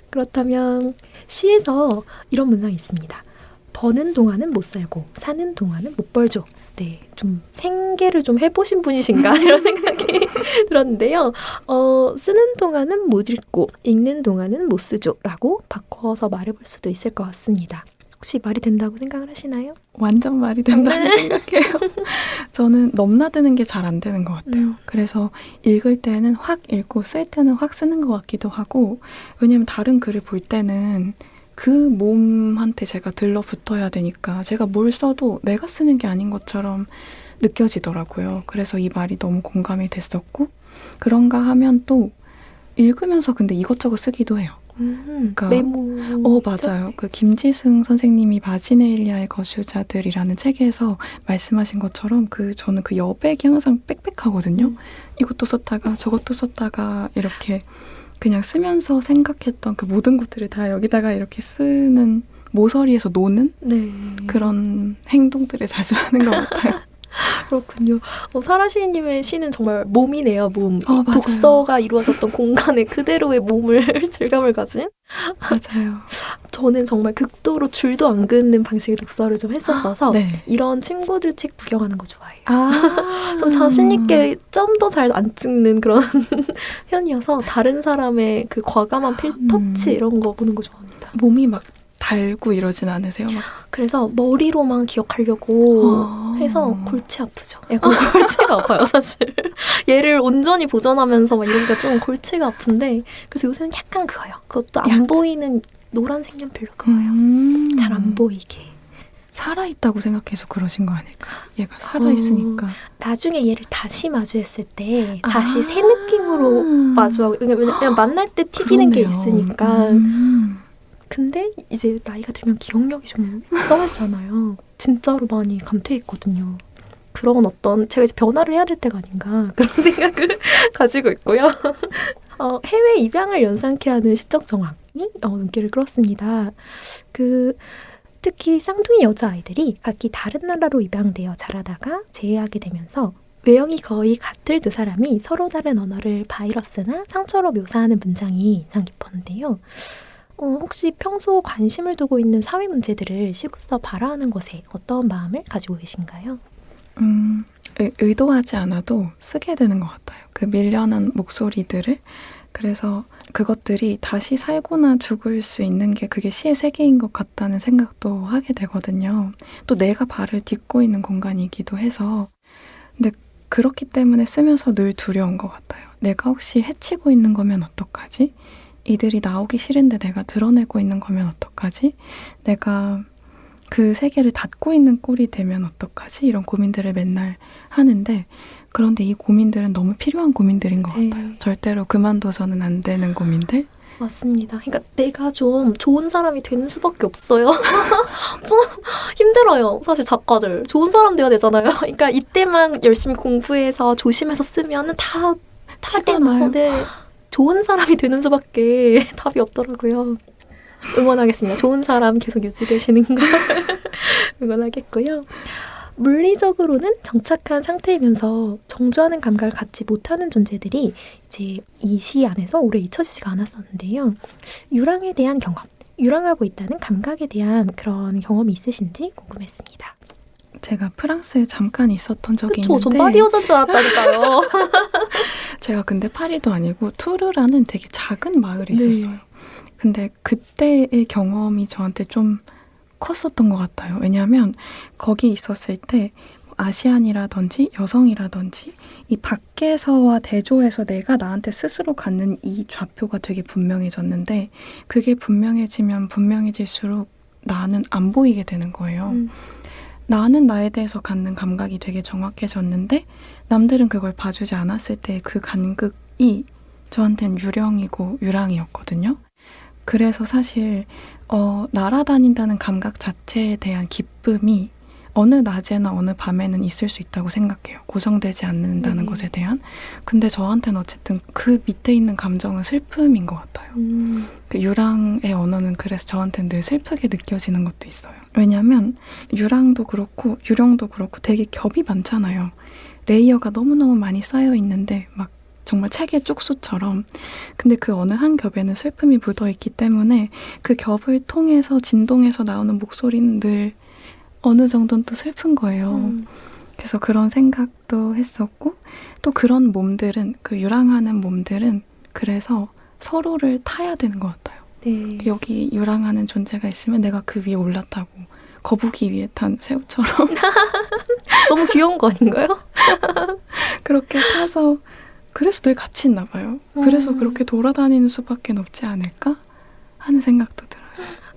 그렇다면 시에서 이런 문장이 있습니다. 버는 동안은 못 살고 사는 동안은 못 벌죠. 네, 좀 생계를 좀 해보신 분이신가 이런 생각이 들었는데요. 쓰는 동안은 못 읽고 읽는 동안은 못 쓰죠 라고 바꿔서 말해볼 수도 있을 것 같습니다. 혹시 말이 된다고 생각을 하시나요? 완전 말이 된다고 생각해요. 저는 넘나드는 게 잘 안 되는 것 같아요. 그래서 읽을 때는 확 읽고 쓸 때는 확 쓰는 것 같기도 하고 왜냐면 다른 글을 볼 때는 그 몸한테 제가 들러붙어야 되니까 제가 뭘 써도 내가 쓰는 게 아닌 것처럼 느껴지더라고요. 그래서 이 말이 너무 공감이 됐었고 그런가 하면 또 읽으면서 근데 이것저것 쓰기도 해요. 그러니까, 메모. 맞아요. 그 김지승 선생님이 마지네일리아의 거주자들이라는 책에서 말씀하신 것처럼 저는 그 여백이 항상 빽빽하거든요. 이것도 썼다가 저것도 썼다가 이렇게 그냥 쓰면서 생각했던 그 모든 것들을 다 여기다가 이렇게 쓰는 모서리에서 노는 네. 그런 행동들을 자주 하는 것 같아요. 그렇군요. 사라 시인님의 시는 정말 몸이네요, 몸. 맞아요. 독서가 이루어졌던 공간에 그대로의 몸을 질감을 가진. 맞아요. 저는 정말 극도로 줄도 안 긋는 방식의 독서를 좀 했었어서 네. 이런 친구들 책 구경하는 거 좋아해요. 아, 전 자신 있게 점도 잘 안 찍는 그런 편이어서 다른 사람의 그 과감한 필터치 이런 거 보는 거 좋아합니다. 몸이 막 달고 이러진 않으세요? 막. 그래서 머리로만 기억하려고 해서 골치 아프죠. 약간 골치가 아파요, 사실. 얘를 온전히 보존하면서 막 이러니까 좀 골치가 아픈데 그래서 요새는 약간 그거요. 그것도 안 보이는 노란 색연필로 그거요. 잘 안 보이게. 살아있다고 생각해서 그러신 거 아닐까? 얘가 살아있으니까. 나중에 얘를 다시 마주했을 때 다시 새 느낌으로 마주하고 왜냐면 만날 때 튀기는 그러네요. 게 있으니까 근데 이제 나이가 들면 기억력이 좀 떨어지잖아요. 진짜로 많이 감퇴해 있거든요. 그런 어떤 제가 이제 변화를 해야 될 때가 아닌가 그런 생각을 가지고 있고요. 해외 입양을 연상케 하는 시적 정황이 눈길을 끌었습니다. 특히 쌍둥이 여자아이들이 각기 다른 나라로 입양되어 자라다가 재회하게 되면서 외형이 거의 같을 두 사람이 서로 다른 언어를 바이러스나 상처로 묘사하는 문장이 인상 깊었는데요. 혹시 평소 관심을 두고 있는 사회 문제들을 시로서 발화하는 것에 어떤 마음을 가지고 계신가요? 의도하지 않아도 쓰게 되는 것 같아요. 그 밀려난 목소리들을. 그래서 그것들이 다시 살거나 죽을 수 있는 게 그게 시의 세계인 것 같다는 생각도 하게 되거든요. 또 내가 발을 딛고 있는 공간이기도 해서. 근데 그렇기 때문에 쓰면서 늘 두려운 것 같아요. 내가 혹시 해치고 있는 거면 어떡하지? 이들이 나오기 싫은데 내가 드러내고 있는 거면 어떡하지? 내가 그 세계를 닫고 있는 꼴이 되면 어떡하지? 이런 고민들을 맨날 하는데 그런데 이 고민들은 너무 필요한 고민들인 것 같아요. 절대로 그만둬서는 안 되는 고민들. 맞습니다. 그러니까 내가 좀 좋은 사람이 되는 수밖에 없어요. 좀 힘들어요. 사실 작가들. 좋은 사람 돼야 되잖아요. 그러니까 이때만 열심히 공부해서 조심해서 쓰면 다 타게 나서 좋은 사람이 되는 수밖에 답이 없더라고요. 응원하겠습니다. 좋은 사람 계속 유지되시는 걸 응원하겠고요. 물리적으로는 정착한 상태이면서 정주하는 감각을 갖지 못하는 존재들이 이제 이 시 안에서 오래 잊혀지지가 않았었는데요. 유랑에 대한 경험, 유랑하고 있다는 감각에 대한 그런 경험이 있으신지 궁금했습니다. 제가 프랑스에 잠깐 있었던 적이 그쵸, 있는데 전 파리 여자인 줄 알았다니까요. 제가 근데 파리도 아니고 투르라는 되게 작은 마을이 있었어요. 근데 그때의 경험이 저한테 좀 컸었던 것 같아요. 왜냐하면 거기 있었을 때 아시안이라든지 여성이라든지 이 밖에서와 대조해서 내가 나한테 스스로 갖는 이 좌표가 되게 분명해졌는데 그게 분명해지면 분명해질수록 나는 안 보이게 되는 거예요. 나는 나에 대해서 갖는 감각이 되게 정확해졌는데 남들은 그걸 봐주지 않았을 때 그 간극이 저한테는 유령이고 유랑이었거든요. 그래서 사실 날아다닌다는 감각 자체에 대한 기쁨이 어느 낮에나 어느 밤에는 있을 수 있다고 생각해요. 고정되지 않는다는 것에 대한. 근데 저한테는 어쨌든 그 밑에 있는 감정은 슬픔인 것 같아요. 그 유랑의 언어는 그래서 저한테는 늘 슬프게 느껴지는 것도 있어요. 왜냐하면 유랑도 그렇고 유령도 그렇고 되게 겹이 많잖아요. 레이어가 너무너무 많이 쌓여 있는데 막 정말 책의 쪽수처럼. 근데 그 어느 한 겹에는 슬픔이 묻어있기 때문에 그 겹을 통해서 진동해서 나오는 목소리는 늘 어느 정도는 또 슬픈 거예요. 그래서 그런 생각도 했었고 또 그런 몸들은 그 유랑하는 몸들은 그래서 서로를 타야 되는 것 같아요. 네. 여기 유랑하는 존재가 있으면 내가 그 위에 올라타고 거북이 위에 탄 새우처럼 너무 귀여운 거 아닌가요? 그렇게 타서 그래서 늘 같이 있나 봐요. 그래서 그렇게 돌아다니는 수밖에 없지 않을까 하는 생각도 들어요.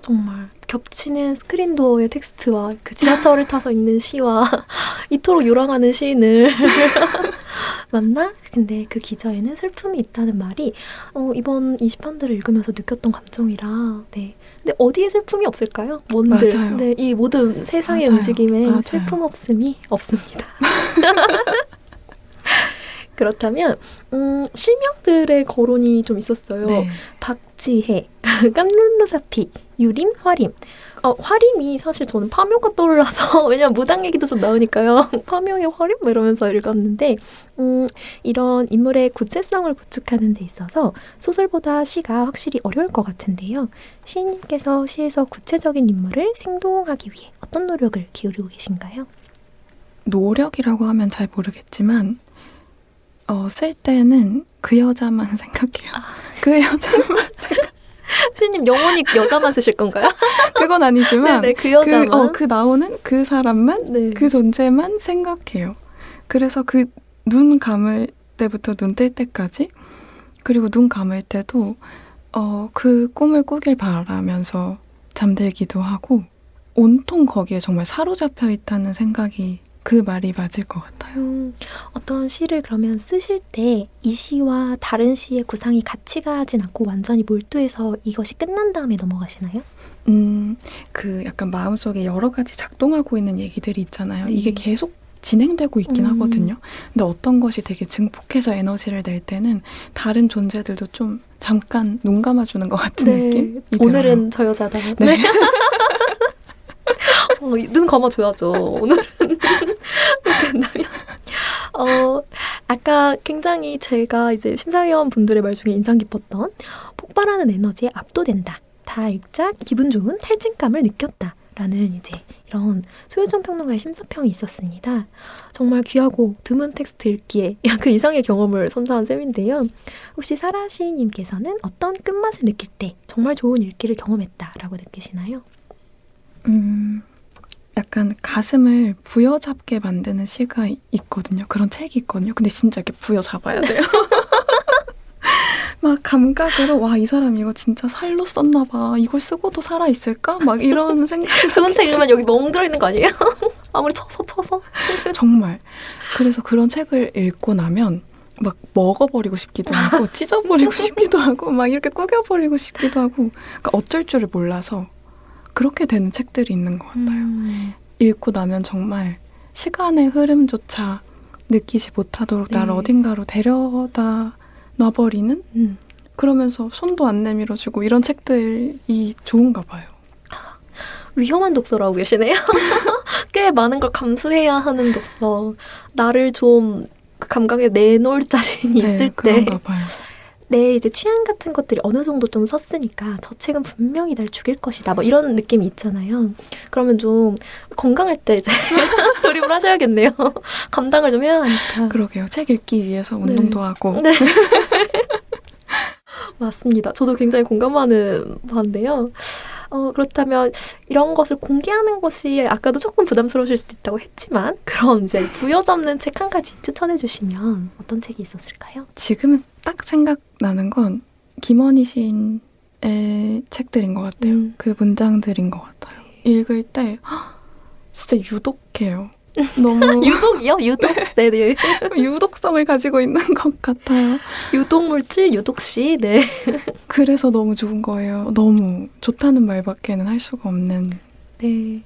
정말 겹치는 스크린도어의 텍스트와 그 지하철을 타서 읽는 시와 이토록 요랑하는 시인을 맞나? 근데 그 기저에는 슬픔이 있다는 말이 이번 20편들을 읽으면서 느꼈던 감정이라 네. 근데 어디에 슬픔이 없을까요? 뭔들. 맞아요. 네, 이 모든 세상의 맞아요. 움직임에 맞아요. 슬픔 없음이 없습니다. 그렇다면 실명들의 거론이 좀 있었어요. 네. 박지혜, 깐룰루사피, 유림, 화림. 화림이 사실 저는 파묘가 떠올라서 왜냐면 무당 얘기도 좀 나오니까요. 파묘의 화림? 뭐 이러면서 읽었는데 이런 인물의 구체성을 구축하는 데 있어서 소설보다 시가 확실히 어려울 것 같은데요. 시인님께서 시에서 구체적인 인물을 생동하기 위해 어떤 노력을 기울이고 계신가요? 노력이라고 하면 잘 모르겠지만 쓸 때는 그 여자만 생각해요. 그 여자만 생각. 시인님 영원히 여자만 쓰실 건가요? 그건 아니지만 네네, 그 여자만. 그 나오는 그 사람만 네. 그 존재만 생각해요. 그래서 그 눈 감을 때부터 눈 뜰 때까지 그리고 눈 감을 때도 그 꿈을 꾸길 바라면서 잠들기도 하고 온통 거기에 정말 사로잡혀 있다는 생각이 그 말이 맞을 것 같아요. 어떤 시를 그러면 쓰실 때 이 시와 다른 시의 구상이 같이 가진 않고 완전히 몰두해서 이것이 끝난 다음에 넘어가시나요? 그 약간 마음속에 여러 가지 작동하고 있는 얘기들이 있잖아요. 네. 이게 계속 진행되고 있긴 하거든요. 근데 어떤 것이 되게 증폭해서 에너지를 낼 때는 다른 존재들도 좀 잠깐 눈 감아주는 것 같은 느낌이 오늘은 저 여자다. 네. 눈 감아줘야죠. 오늘은 이렇게 한다면. 아까 굉장히 제가 이제 심사위원 분들의 말 중에 인상 깊었던 폭발하는 에너지에 압도된다. 다 읽자 기분 좋은 탈진감을 느꼈다. 라는 이제 이런 소유정 평론가의 심사평이 있었습니다. 정말 귀하고 드문 텍스트 읽기에 그 이상의 경험을 선사한 셈인데요. 혹시 사라 시인님께서는 어떤 끝맛을 느낄 때 정말 좋은 읽기를 경험했다라고 느끼시나요? 약간 가슴을 부여잡게 만드는 시가 있거든요. 그런 책이 있거든요. 근데 진짜 이렇게 부여잡아야 돼요. 막 감각으로 와, 이 사람 이거 진짜 살로 썼나 봐. 이걸 쓰고도 살아있을까? 막 이런 생각이 좋은 책 읽으면 여기 멍 들어있는 거 아니에요? 아무리 쳐서. 정말. 그래서 그런 책을 읽고 나면 막 먹어버리고 싶기도 하고 찢어버리고 싶기도 하고 막 이렇게 꾸겨버리고 싶기도 하고 그러니까 어쩔 줄을 몰라서 그렇게 되는 책들이 있는 것 같아요. 읽고 나면 정말 시간의 흐름조차 느끼지 못하도록 나를 어딘가로 데려다 놔버리는 그러면서 손도 안 내밀어주고 이런 책들이 좋은가 봐요. 위험한 독서를 하고 계시네요. 꽤 많은 걸 감수해야 하는 독서. 나를 좀 그 감각에 내놓을 자신이 있을 때 그런가 봐요. 내 이제 취향 같은 것들이 어느 정도 좀 섰으니까 저 책은 분명히 날 죽일 것이다. 뭐 이런 느낌이 있잖아요. 그러면 좀 건강할 때 이제 돌입을 하셔야겠네요. 감당을 좀 해야 하니까. 그러게요. 책 읽기 위해서 운동도 하고. 네. 맞습니다. 저도 굉장히 공감하는 바인데요. 그렇다면 이런 것을 공개하는 것이 아까도 조금 부담스러우실 수도 있다고 했지만 그럼 이제 부여잡는 책 한 가지 추천해 주시면 어떤 책이 있었을까요? 지금은 딱 생각나는 건 김원희 시인의 책들인 것 같아요. 그 문장들인 것 같아요. 읽을 때 진짜 유독해요. 너무 유독이요? 유독? 네네. 유독성을 가지고 있는 것 같아요. 유독물질, 유독씨. 네. 그래서 너무 좋은 거예요. 너무 좋다는 말밖에는 할 수가 없는. 네.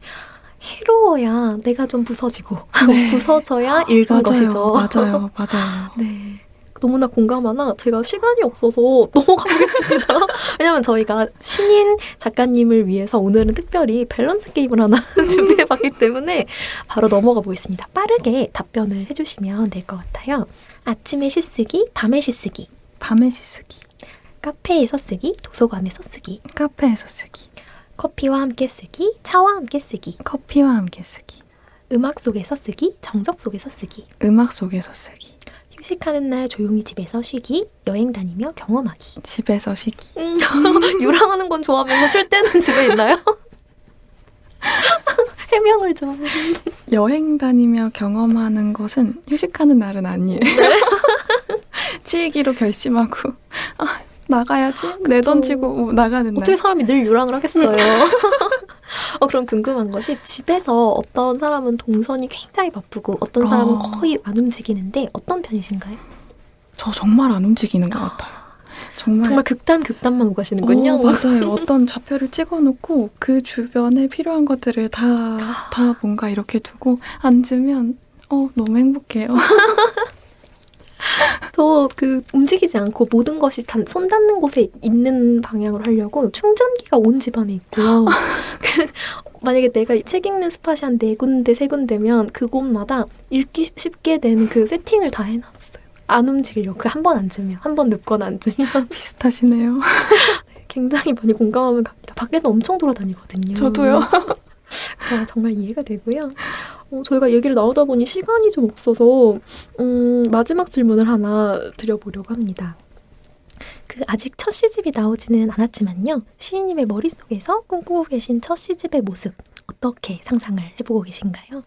해로워야 내가 좀 부서지고 네. 부서져야 읽은 맞아요, 것이죠. 맞아요. 맞아요. 네. 너무나 공감하나 제가 시간이 없어서 넘어가겠습니다. 왜냐면 저희가 신인 작가님을 위해서 오늘은 특별히 밸런스 게임을 하나 준비해봤기 때문에 바로 넘어가 보겠습니다. 빠르게 답변을 해주시면 될 것 같아요. 아침에 시쓰기, 밤에 시쓰기, 밤에 시쓰기, 카페에서 쓰기, 도서관에서 쓰기, 카페에서 쓰기, 커피와 함께 쓰기, 차와 함께 쓰기, 커피와 함께 쓰기, 음악 속에서 쓰기, 정적 속에서 쓰기, 음악 속에서 쓰기, 휴식하는 날 조용히 집에서 쉬기, 여행 다니며 경험하기. 집에서 쉬기. 유랑하는 건 좋아하면서 쉴 때는 집에 있나요? 해명을 좀. 여행 다니며 경험하는 것은 휴식하는 날은 아니에요. 네. 치이기로 결심하고 나가야지. 내던지고 나가는 날. 어떻게 사람이 늘 유랑을 하겠어요? 그럼 궁금한 것이 집에서 어떤 사람은 동선이 굉장히 바쁘고 어떤 사람은 거의 안 움직이는데 어떤 편이신가요? 저 정말 안 움직이는 것 같아요. 정말 극단만 오가시는군요. 맞아요. 어떤 좌표를 찍어놓고 그 주변에 필요한 것들을 다 뭔가 이렇게 두고 앉으면 너무 행복해요. 저 움직이지 않고 모든 것이 손 닿는 곳에 있는 방향으로 하려고 충전기가 온 집안에 있고요. 만약에 내가 책 읽는 스팟이 한 4군데, 3군데면 그곳마다 읽기 쉽게 되는 그 세팅을 다 해놨어요. 안 움직이려고. 한 번 앉으면, 한 번 눕거나 앉으면. 비슷하시네요. 굉장히 많이 공감하면 갑니다. 밖에서 엄청 돌아다니거든요. 저도요. 그래서 정말 이해가 되고요. 저희가 얘기를 나누다 보니 시간이 좀 없어서 마지막 질문을 하나 드려보려고 합니다. 아직 첫 시집이 나오지는 않았지만요. 시인님의 머릿속에서 꿈꾸고 계신 첫 시집의 모습 어떻게 상상을 해보고 계신가요?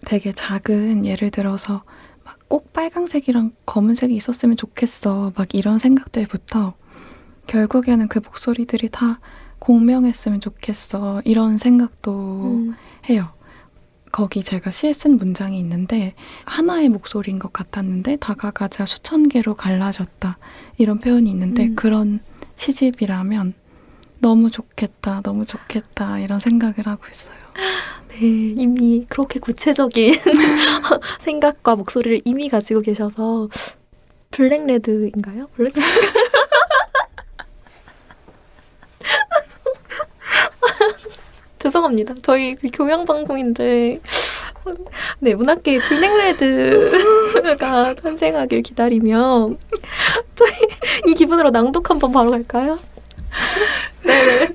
되게 작은 예를 들어서 막 꼭 빨강색이랑 검은색이 있었으면 좋겠어. 막 이런 생각들부터 결국에는 그 목소리들이 다 공명했으면 좋겠어. 이런 생각도 해요. 거기 제가 시에 쓴 문장이 있는데 하나의 목소리인 것 같았는데 다가가자 수천 개로 갈라졌다. 이런 표현이 있는데 그런 시집이라면 너무 좋겠다. 너무 좋겠다. 이런 생각을 하고 있어요. 네, 이미 그렇게 구체적인 생각과 목소리를 이미 가지고 계셔서 블랙레드인가요? 죄송합니다. 저희 교양방송인데 네, 문학계의 블랙레드가 탄생하길 기다리며 저희 이 기분으로 낭독 한번 바로 갈까요? 네.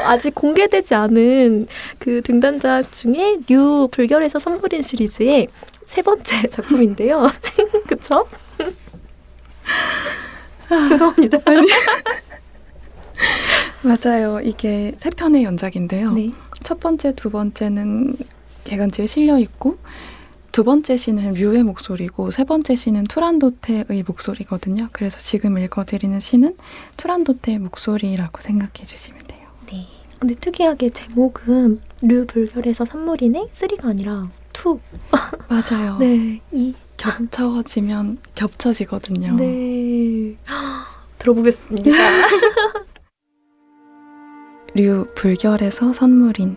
아직 공개되지 않은 그 등단자 중에 류 불결에서 선물인 시리즈의 3번째 작품인데요. 그쵸? 죄송합니다. 맞아요. 이게 3편의 연작인데요. 네. 첫 번째, 두 번째는 개간지에 실려있고 두 번째 시는 류의 목소리고 세 번째 시는 투란도테의 목소리거든요. 그래서 지금 읽어드리는 시는 투란도테의 목소리라고 생각해 주시면 돼요. 네. 근데 특이하게 제목은 류 불결에서 산물이네 3가 아니라 2. 맞아요. 네. 겹쳐지면 겹쳐지거든요. 네. 들어보겠습니다. 류 불결에서 선물인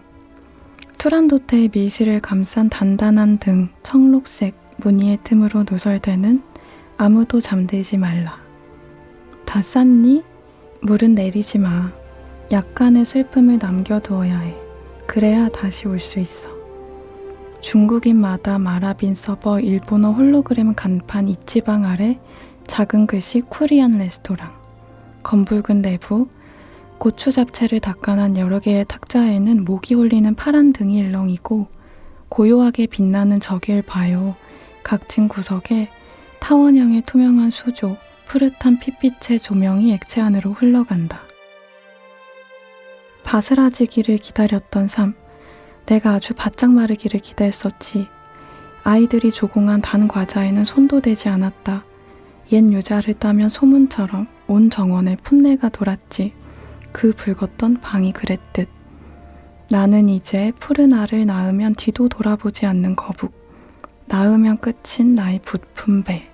투란도테의 밀실을 감싼 단단한 등 청록색 무늬의 틈으로 누설되는 아무도 잠들지 말라. 다 쌌니? 물은 내리지 마. 약간의 슬픔을 남겨두어야 해. 그래야 다시 올 수 있어. 중국인 마담 아라빈 서버 일본어 홀로그램 간판 이치방 아래 작은 글씨 코리안 레스토랑. 검붉은 내부, 고추 잡채를 닦아난 여러 개의 탁자에는 목이 홀리는 파란 등이 일렁이고 고요하게 빛나는 저길 봐요. 각진 구석에 타원형의 투명한 수조, 푸릇한 핏빛의 조명이 액체 안으로 흘러간다. 바스라지기를 기다렸던 삶. 내가 아주 바짝 마르기를 기대했었지. 아이들이 조공한 단 과자에는 손도 대지 않았다. 옛 유자를 따면 소문처럼 온 정원에 풋내가 돌았지. 그 붉었던 방이 그랬듯. 나는 이제 푸른 알을 낳으면 뒤도 돌아보지 않는 거북. 낳으면 끝인 나의 부푼 배.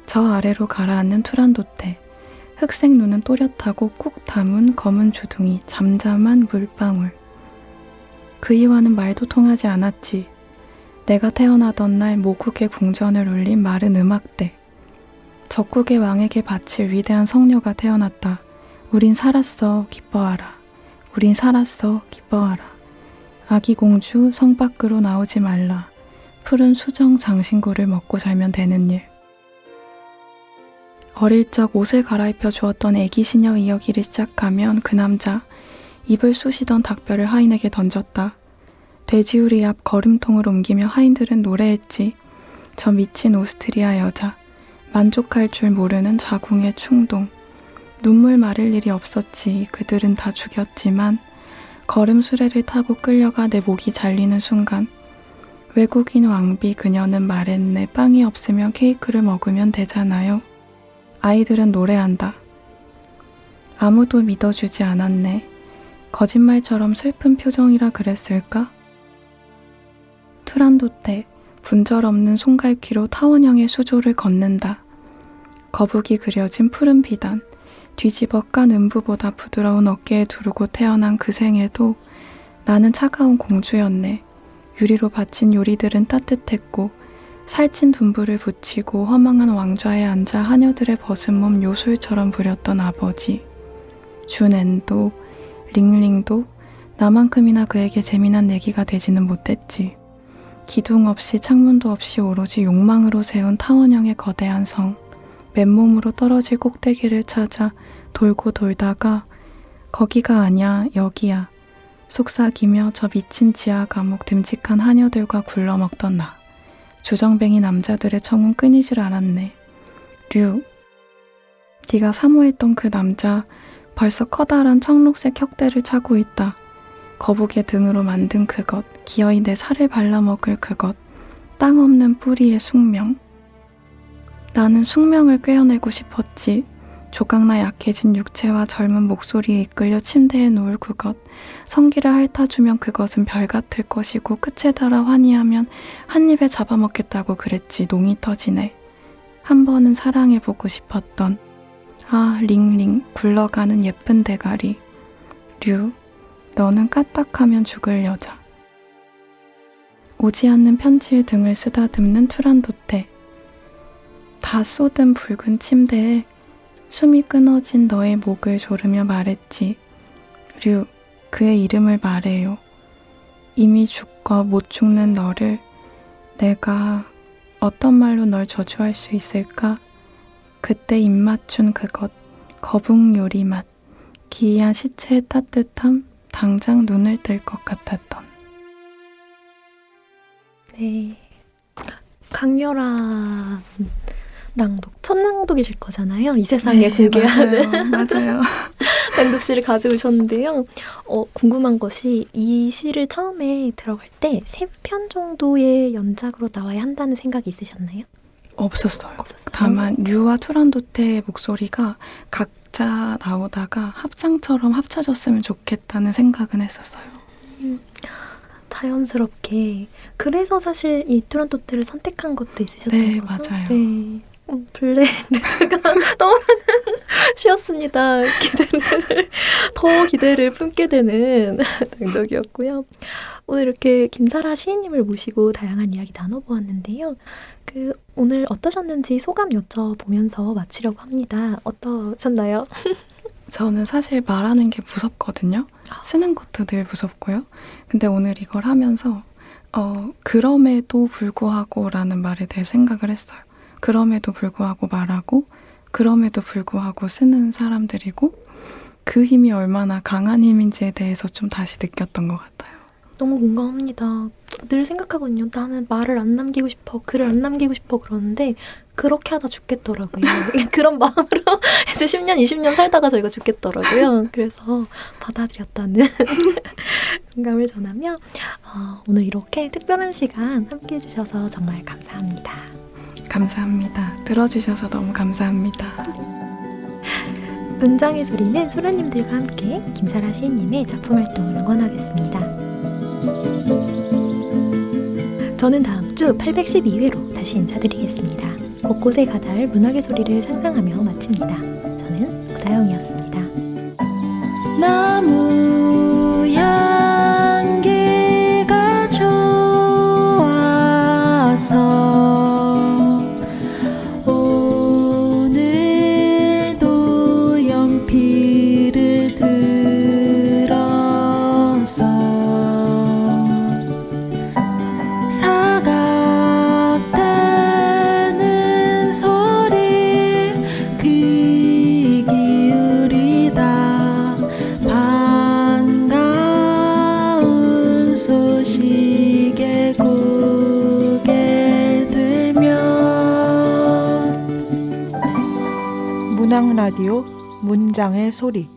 저 아래로 가라앉는 투란도테. 흑색 눈은 또렷하고 꾹 담은 검은 주둥이, 잠잠한 물방울. 그이와는 말도 통하지 않았지. 내가 태어나던 날 모국의 궁전을 울린 마른 음악대. 적국의 왕에게 바칠 위대한 성녀가 태어났다. 우린 살았어, 기뻐하라. 우린 살았어, 기뻐하라. 아기 공주, 성 밖으로 나오지 말라. 푸른 수정 장신구를 먹고 살면 되는 일. 어릴 적 옷을 갈아입혀 주었던 애기 시녀 이야기를 시작하면 그 남자, 입을 쑤시던 닭뼈를 하인에게 던졌다. 돼지우리 앞 거름통을 옮기며 하인들은 노래했지. 저 미친 오스트리아 여자. 만족할 줄 모르는 자궁의 충동. 눈물 마를 일이 없었지. 그들은 다 죽였지만 걸음 수레를 타고 끌려가 내 목이 잘리는 순간 외국인 왕비 그녀는 말했네. 빵이 없으면 케이크를 먹으면 되잖아요. 아이들은 노래한다. 아무도 믿어주지 않았네. 거짓말처럼 슬픈 표정이라 그랬을까? 투란도테, 분절없는 손갈퀴로 타원형의 수조를 걷는다. 거북이 그려진 푸른 비단, 뒤집어 깐 음부보다 부드러운 어깨에 두르고 태어난 그 생에도 나는 차가운 공주였네. 유리로 받친 요리들은 따뜻했고 살찐 둔부를 붙이고 허망한 왕좌에 앉아 하녀들의 벗은 몸 요술처럼 부렸던 아버지. 준앤도 링링도 나만큼이나 그에게 재미난 내기가 되지는 못했지. 기둥 없이 창문도 없이 오로지 욕망으로 세운 타원형의 거대한 성. 맨몸으로 떨어질 꼭대기를 찾아 돌고 돌다가 거기가 아냐 여기야. 속삭이며 저 미친 지하 감옥 듬직한 하녀들과 굴러먹던 나. 주정뱅이 남자들의 청은 끊이질 않았네. 류. 네가 사모했던 그 남자 벌써 커다란 청록색 혁대를 차고 있다. 거북의 등으로 만든 그것, 기어이 내 살을 발라먹을 그것, 땅 없는 뿌리의 숙명. 나는 숙명을 꿰어내고 싶었지. 조각나 약해진 육체와 젊은 목소리에 이끌려 침대에 누울 그것, 성기를 핥아주면 그것은 별 같을 것이고 끝에 달아 환희하면 한 입에 잡아먹겠다고 그랬지. 농이 터지네. 한 번은 사랑해보고 싶었던 아 링링 굴러가는 예쁜 대가리. 류, 너는 까딱하면 죽을 여자. 오지 않는 편지의 등을 쓰다듬는 투란도테. 다 쏟은 붉은 침대에 숨이 끊어진 너의 목을 조르며 말했지. 류, 그의 이름을 말해요. 이미 죽고 못 죽는 너를 내가 어떤 말로 널 저주할 수 있을까? 그때 입맞춘 그것, 거북 요리 맛, 기이한 시체의 따뜻함, 당장 눈을 뜰 것 같았던. 네. 강렬한 낭독, 첫 낭독이실 거잖아요. 이 세상에 공개하는 맞아요. 낭독시를 가지고 오셨는데요. 궁금한 것이 이 시를 처음에 들어갈 때 3편 정도의 연작으로 나와야 한다는 생각이 있으셨나요? 없었어요. 없었어요. 다만 류와 투란도테의 목소리가 각자 나오다가 합창처럼 합쳐졌으면 좋겠다는 생각은 했었어요. 자연스럽게. 그래서 사실 이 투란도테를 선택한 것도 있으셨던 네, 거죠? 맞아요. 네. 블랙레드가 너무나는 쉬웠습니다. 더 기대를 품게 되는 낭독이었고요. 오늘 이렇게 김사라 시인님을 모시고 다양한 이야기 나눠보았는데요. 오늘 어떠셨는지 소감 여쭤보면서 마치려고 합니다. 어떠셨나요? 저는 사실 말하는 게 무섭거든요. 쓰는 것도 늘 무섭고요. 근데 오늘 이걸 하면서 그럼에도 불구하고 라는 말에 대해 생각을 했어요. 그럼에도 불구하고 말하고 그럼에도 불구하고 쓰는 사람들이고 그 힘이 얼마나 강한 힘인지에 대해서 좀 다시 느꼈던 것 같아요. 너무 공감합니다. 늘 생각하거든요. 나는 말을 안 남기고 싶어, 글을 안 남기고 싶어 그러는데 그렇게 하다 죽겠더라고요. 그런 마음으로 이제 10년, 20년 살다가 저희가 죽겠더라고요. 그래서 받아들였다는 공감을 전하며 오늘 이렇게 특별한 시간 함께해 주셔서 정말 감사합니다. 감사합니다. 들어주셔서 너무 감사합니다. 문장의 소리는 소라님들과 함께 김사라 시인님의 작품 활동을 응원하겠습니다. 저는 다음 주 812회로 다시 인사드리겠습니다. 곳곳에 가닿을 문학의 소리를 상상하며 마칩니다. 저는 구다영이었습니다. 나무 향기가 좋아서 오늘도 연필을 들어서 사각대는 소리 귀 기울이다 반가운 소식에 고개 들면 문학 라디오 문장의 소리